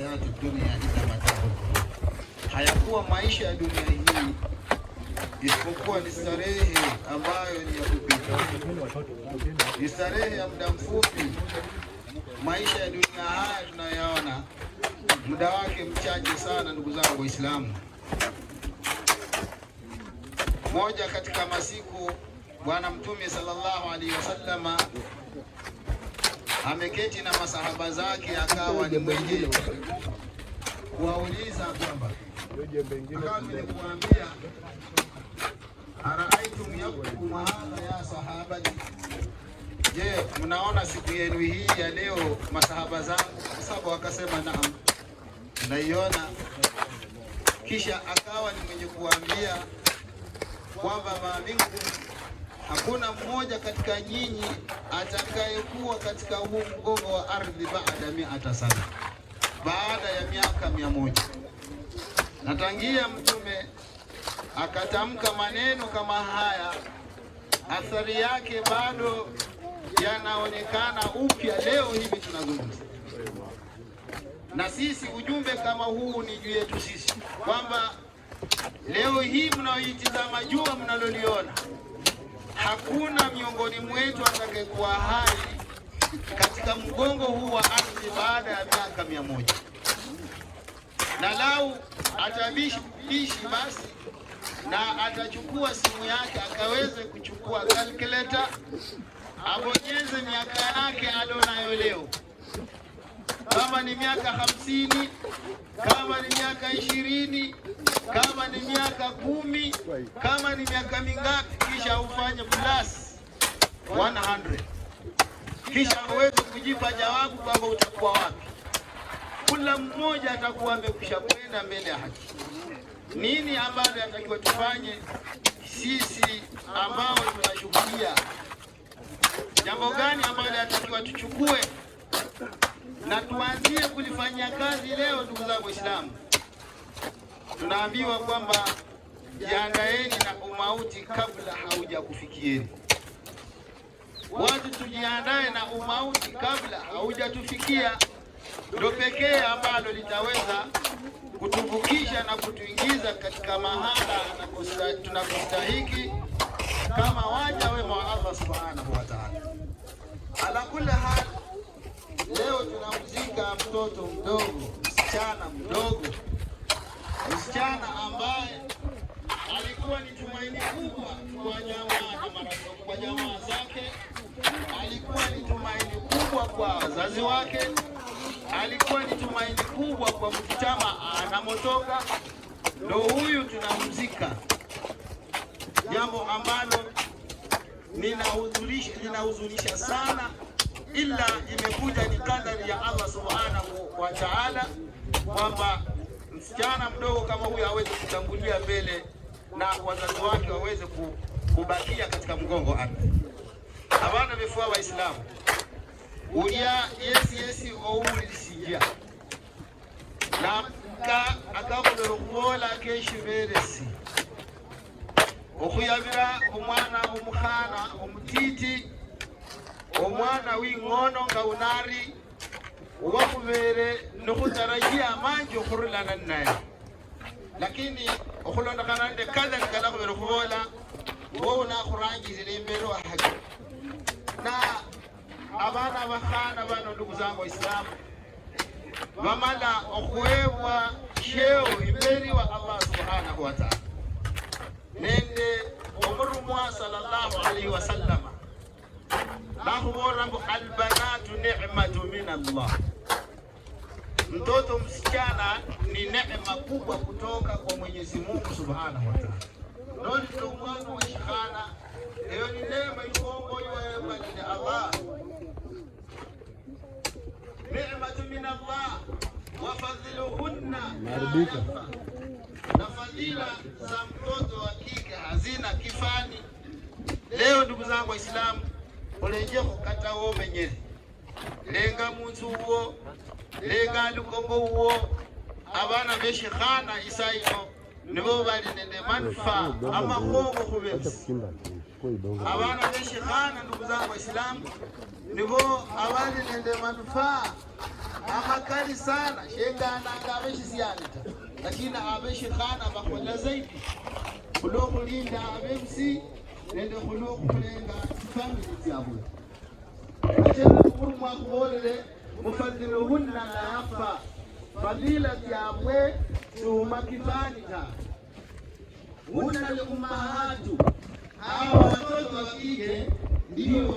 hayatu dunia illa mata'ul, hayakuwa maisha ya dunia hii isipokuwa ni starehe ambayo ni ya kupita, ni starehe ya muda mfupi. Maisha ya dunia haya tunayaona muda wake mchache sana, ndugu zangu Waislamu. Moja katika masiku Bwana Mtume sallallahu alaihi wasallam ameketi na masahaba zake, akawa ni mwenye kuwauliza kwamba akawa ni kuambia, araaitum yakum hadha ya sahabati, je, mnaona siku yenu hii ya leo masahaba zangu? Sahaba wakasema naam, naiona. Kisha akawa ni mwenye kuambia kwamba minkum, hakuna mmoja katika nyinyi atakayekuwa katika huu mgongo wa ardhi baada mi'ata sana, baada ya miaka 100. Na tangia Mtume akatamka maneno kama haya, athari yake bado yanaonekana upya leo hivi tunazungumza. Na sisi ujumbe kama huu ni juu yetu sisi, kwamba leo hii mnaoitizama jua mnaloliona, hakuna miongoni mwetu atakayekuwa hai katika mgongo huu wa ardhi baada ya miaka 100. Na lau atabishi basi na atachukua simu yake akaweze kuchukua calculator, abonyeze miaka yake alionayo leo, kama ni miaka 50, kama ni miaka 20, kama ni miaka 10, kama ni miaka mingapi, kisha ufanye plus 100, kisha uweze kujipa jawabu kwamba utakuwa wapi. Kila mmoja atakuwa amekwisha kwenda mbele ya haki. Nini ambalo yatakiwa tufanye sisi ambao tunashuhudia? Jambo gani ambalo yatakiwa tuchukue na tuanzie kulifanyia kazi leo? Ndugu zangu Waislamu, tunaambiwa kwamba jiandaeni na umauti kabla haujakufikieni. Watu tujiandae na umauti kabla haujatufikia, ndio pekee ambalo litaweza kutuvukisha na kutuingiza katika mahala tunapostahiki kama waja wema wa Allah subhanahu wa ta'ala. Ala kulli hal, leo tunamzika mtoto mdogo, msichana mdogo, msichana ambaye alikuwa ni tumaini kubwa kwa jamaa na marafiki, kwa jamaa zake, alikuwa ni tumaini kubwa kwa wazazi wake, alikuwa ni tumaini kubwa kwa mtama anamotoka. Ndio huyu tunamzika, jambo ambalo linahuzunisha sana, ila imekuja ni kadari ya Allah subhanahu wa ta'ala, kwamba msichana mdogo kama huyu aweze kutangulia mbele na wazazi wake waweze kubakia katika mgongo ardhi. Abana befua Waislamu ulia yesi oulisija na akakulola keshiveresi okuyabira omwana omukhana omutiti, omwana w'ingono nga unari wakubere nokutarajia amanji okurulana naye, lakini okulondakana nde kadhari kala kubere kubola wowe nakurangizira imbere wa haki. Na abana bakhana bano, ndugu zangu Waislamu, bamala okuwebwa cheo imberi wa Allah subhanahu wa ta'ala. Nende umurumwa sallallahu alaihi wasallam lahubora mbu albanatu ni'matu min Allah, mtoto msichana ni neema kubwa kutoka kwa Mwenyezi Mungu subhanahu wa ta'ala. Ndio tunaomba washikana, hiyo ni neema ikongo iwe ni Allah. Ni'matu min Allah wa fadhiluhunna, na fadhila za mtoto wa kike hazina kifani. Leo ndugu zangu Waislamu, oleje kukata uo menyezi lenga munzu uo, lenga lukongo uo, abana beshikhana isaino nibo bali nende manufaa ama khongo khubesi. Abana beshikhana ndugu zangu Waislamu nibo abali nende manufaa amakali sana shengana ngabeshi siyanita lakini abeshi khana bakola zaidi kulo kulinda abemsi nende kulo kulenga family yabo achana kurumwa kubolele mufadhiluhunna la yafa fadila yamwe tuma kifanika hunna li ummahatu hawa watoto wa kike ndio